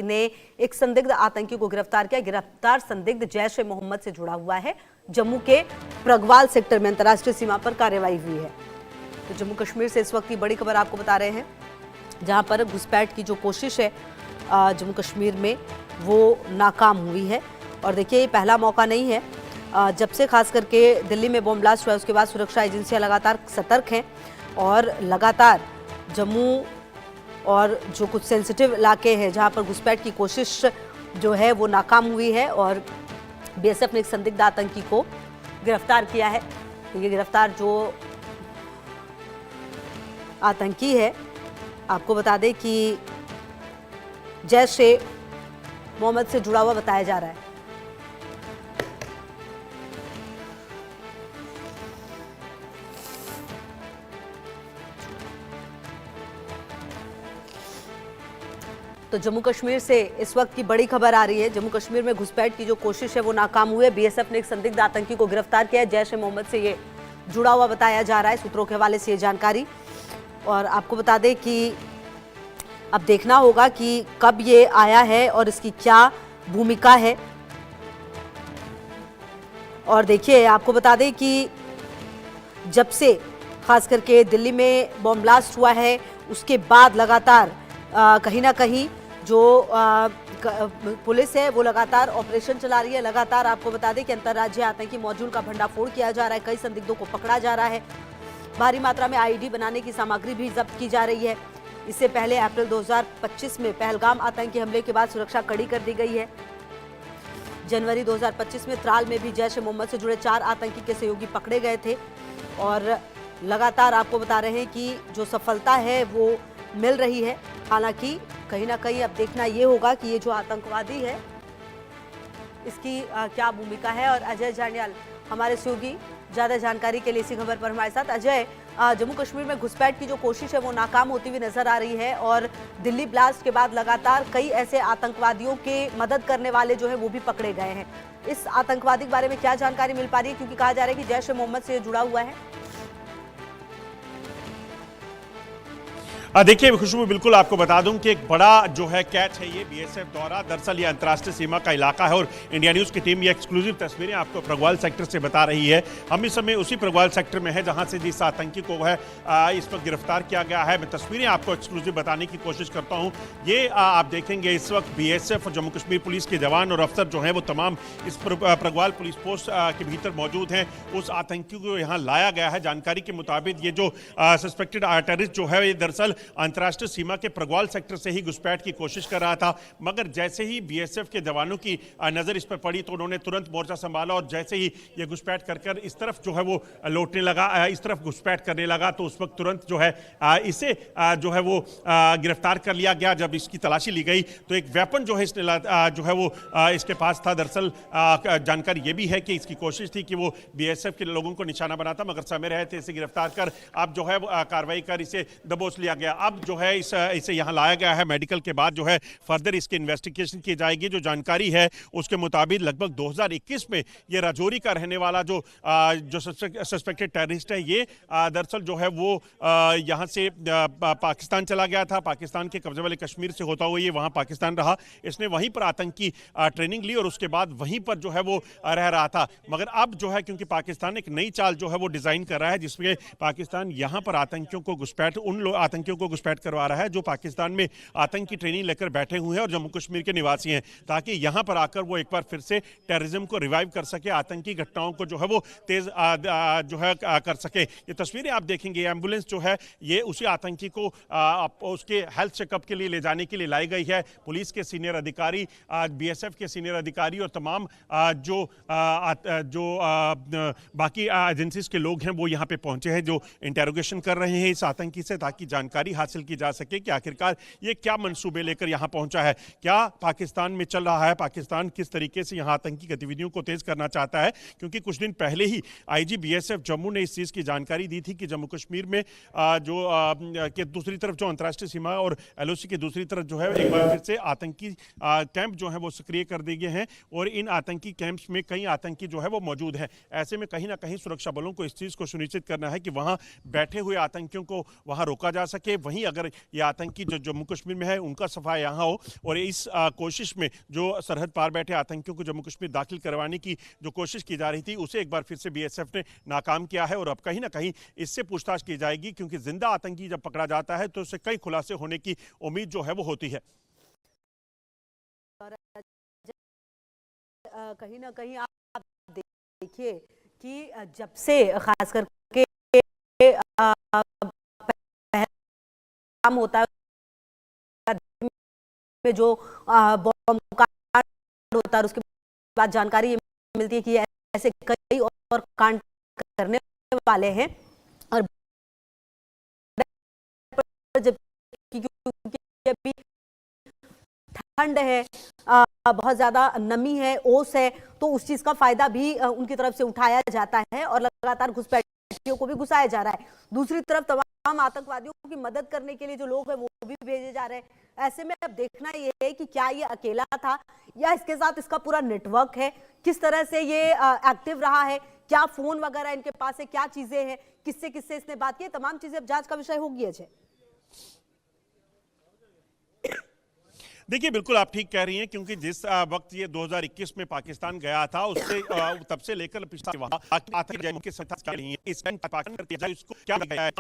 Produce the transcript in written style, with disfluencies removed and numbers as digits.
ने एक संदिग्ध आतंकी को गिरफ्तार किया। गिरफ्तार संदिग्ध जैश ए मोहम्मद से जुड़ा हुआ है। जम्मू के प्रगवाल सेक्टर में अंतर्राष्ट्रीय सीमा पर कार्रवाई हुई है। तो जम्मू कश्मीर से इस वक्त की बड़ी खबर आपको बता रहे हैं, जहां पर घुसपैठ की जो कोशिश है जम्मू कश्मीर में वो नाकाम हुई है। और देखिए, ये पहला मौका नहीं है। जब से खास करके दिल्ली में बॉम्ब ब्लास्ट हुआ, उसके बाद सुरक्षा एजेंसियां लगातार सतर्क हैं और लगातार जम्मू और जो कुछ सेंसिटिव इलाके हैं जहां पर घुसपैठ की कोशिश जो है वो नाकाम हुई है और बीएसएफ ने एक संदिग्ध आतंकी को गिरफ्तार किया है। तो ये गिरफ्तार जो आतंकी है, आपको बता दें कि जैश ए मोहम्मद से जुड़ा हुआ बताया जा रहा है। तो जम्मू कश्मीर से इस वक्त की बड़ी खबर आ रही है। जम्मू कश्मीर में घुसपैठ की जो कोशिश है वो नाकाम हुई है। बीएसएफ ने एक संदिग्ध आतंकी को गिरफ्तार किया है। जैश ए मोहम्मद से ये जुड़ा हुआ बताया जा रहा है, सूत्रों के हवाले से ये जानकारी। और आपको बता दें कि अब देखना होगा कि कब ये आया है और इसकी क्या भूमिका है। और देखिए, आपको बता दें कि जब से खास करके दिल्ली में बॉम्ब ब्लास्ट हुआ है, उसके बाद लगातार कहीं ना कहीं जो पुलिस है वो लगातार ऑपरेशन चला रही है। लगातार आपको बता दें कि अंतर्राज्यीय आतंकी मॉड्यूल का भंडाफोड़ किया जा रहा है। कई संदिग्धों को पकड़ा जा रहा है। भारी मात्रा में आईईडी बनाने की सामग्री भी जब्त की जा रही है। इससे पहले अप्रैल 2025 में पहलगाम आतंकी हमले के बाद सुरक्षा कड़ी कर दी गई है। जनवरी 2025 में त्राल में भी जैश ए मोहम्मद से जुड़े 4 आतंकी के सहयोगी पकड़े गए थे। और लगातार आपको बता रहे हैं कि जो सफलता है वो मिल रही है। हालांकि कहीं ना कहीं अब देखना ये होगा कि ये जो आतंकवादी है इसकी क्या भूमिका है। और अजय जांडियाल हमारे सहयोगी ज़्यादा जानकारी के लिए इसी खबर पर हमारे साथ। अजय, जम्मू कश्मीर में घुसपैठ की जो कोशिश है वो नाकाम होती हुई नजर आ रही है और दिल्ली ब्लास्ट के बाद लगातार कई ऐसे आतंकवादियों के मदद करने वाले जो है वो भी पकड़े गए हैं। इस आतंकवादी के बारे में क्या जानकारी मिल पा रही है, क्योंकि कहा जा रहा है कि जैश ए मोहम्मद से जुड़ा हुआ है? देखिए खुशबू, बिल्कुल आपको बता दूं कि एक बड़ा जो है कैच है ये बीएसएफ द्वारा। दरअसल ये अंतर्राष्ट्रीय सीमा का इलाका है और इंडिया न्यूज़ की टीम ये एक्सक्लूसिव तस्वीरें आपको प्रगवाल सेक्टर से बता रही है। हम इस समय उसी प्रगवाल सेक्टर में है जहां से जिस आतंकी को है इस वक्त गिरफ्तार किया गया है। मैं तस्वीरें आपको एक्सक्लूसिव बताने की कोशिश करता हूँ। ये आप देखेंगे इस वक्त बीएसएफ और जम्मू कश्मीर पुलिस के जवान और अफसर जो है वो तमाम इस प्रगवाल पुलिस पोस्ट के भीतर मौजूद हैं। उस आतंकी को यहाँ लाया गया है। जानकारी के मुताबिक ये जो सस्पेक्टेड टेररिस्ट जो है ये दरअसल अंतर्राष्ट्रीय सीमा के प्रगवाल सेक्टर से ही घुसपैठ की कोशिश कर रहा था। मगर जैसे ही बीएसएफ के जवानों की नजर इस पर पड़ी तो उन्होंने तुरंत मोर्चा संभाला और जैसे ही ये घुसपैठ कर इस तरफ जो है वो लौटने लगा, इस तरफ घुसपैठ करने लगा, तो उस वक्त तुरंत जो है इसे जो है वो गिरफ्तार कर लिया गया। जब इसकी तलाशी ली गई तो एक वेपन जो है इसने जो है वो इसके पास था। दरअसल जानकारी ये भी है कि इसकी कोशिश थी कि वो बीएसएफ के लोगों को निशाना बनाता, मगर समय रहे थे इसे गिरफ्तार कर अब जो है कार्रवाई कर इसे दबोच लिया गया। अब जो है इसे यहाँ लाया गया है। मेडिकल के बाद जो है फर्दर इसकी इन्वेस्टिगेशन की जाएगी। जो जानकारी है उसके मुताबिक लगभग 2021 में ये राजौरी का रहने वाला जो सस्पेक्टेड टेररिस्ट है ये दरअसल जो है वो यहाँ से पाकिस्तान चला गया था। पाकिस्तान के कब्जे वाले कश्मीर से होता हुआ ये वहाँ पाकिस्तान रहा। इसने वहीं पर आतंकी ट्रेनिंग ली और उसके बाद वहीं पर जो है वो रह रहा था। मगर अब जो है क्योंकि पाकिस्तान एक नई चाल जो है वो डिजाइन कर रहा है जिसमें पाकिस्तान यहाँ पर आतंकियों को घुसपैठ आतंकियों को घुसपैठ करवा रहा है जो पाकिस्तान में आतंकी ट्रेनिंग लेकर बैठे हुए हैं और जम्मू कश्मीर के निवासी हैं, ताकि यहां पर आकर वो एक बार फिर से टेररिज्म को रिवाइव कर सके, आतंकी घटनाओं को जो है वो तेज जो है कर सके। ये तस्वीरें आप देखेंगे, एम्बुलेंस जो है ये उसी आतंकी को उसके हेल्थ चेकअप के लिए ले जाने के लिए लाई गई है। पुलिस के सीनियर अधिकारी, बीएसएफ के सीनियर अधिकारी और तमाम जो बाकी एजेंसीज के लोग हैं वो यहाँ पे पहुंचे हैं, जो इंटेरोगेशन कर रहे हैं इस आतंकी से, ताकि जानकारी हासिल की जा सके कि आखिरकार ये क्या मंसूबे लेकर यहां पहुंचा है, क्या पाकिस्तान में चल रहा है, पाकिस्तान किस तरीके से यहां आतंकी गतिविधियों को तेज करना चाहता है। क्योंकि कुछ दिन पहले ही आईजी बीएसएफ जम्मू ने इस चीज की जानकारी दी थी कि जम्मू कश्मीर में जो के दूसरी तरफ जो अंतर्राष्ट्रीय सीमा और एलओसी की दूसरी तरफ जो है एक बार फिर से आतंकी कैंप जो है वो सक्रिय कर दिए गए हैं और इन आतंकी कैंप्स में कई आतंकी जो है वो मौजूद है। ऐसे में कहीं ना कहीं सुरक्षा बलों को इस चीज को सुनिश्चित करना है कि वहां बैठे हुए आतंकियों को वहां रोका जा सके सके, वहीं अगर ये आतंकी जो जम्मू कश्मीर में है उनका सफाया यहाँ हो, और इस कोशिश में जो सरहद पार बैठे आतंकियों को जम्मू कश्मीर दाखिल करवाने की जो कोशिश की जा रही थी उसे एक बार फिर से बीएसएफ ने नाकाम किया है। और अब कहीं ना कहीं इससे पूछताछ की जाएगी, क्योंकि जिंदा आतंकी जब पकड़ा जाता है तो उससे कई खुलासे होने की उम्मीद जो है वो होती है। कहीं ना कहीं आप देखिए कि जब से खास करके काम होता है में जो बॉम्ब कांड होता है, उसके बाद जानकारी ये मिलती है कि ऐसे कई और कांड करने वाले हैं। और जब क्योंकि अभी ठंड है, बहुत ज्यादा नमी है, ओस है, तो उस चीज का फायदा भी उनकी तरफ से उठाया जाता है और लगातार घुसपैठियों को भी घुसाया जा रहा है। दूसरी तरफ तमाम आतंकवादियों की मदद करने के लिए जो लोग हैं वो भी भेजे जा रहे हैं। ऐसे में अब देखना ये है कि क्या ये अकेला था या इसके साथ इसका पूरा नेटवर्क है, किस तरह से ये एक्टिव रहा है, क्या फोन वगैरह इनके पास है, क्या चीजें हैं, किससे किससे इसने बात की, तमाम चीजें अब जांच का विषय होगी। अजय, देखिए बिल्कुल आप ठीक कह रही हैं, क्योंकि जिस वक्त ये 2021 में पाकिस्तान गया था उससे तब से लेकर पिछले वहां के साथ इसको क्या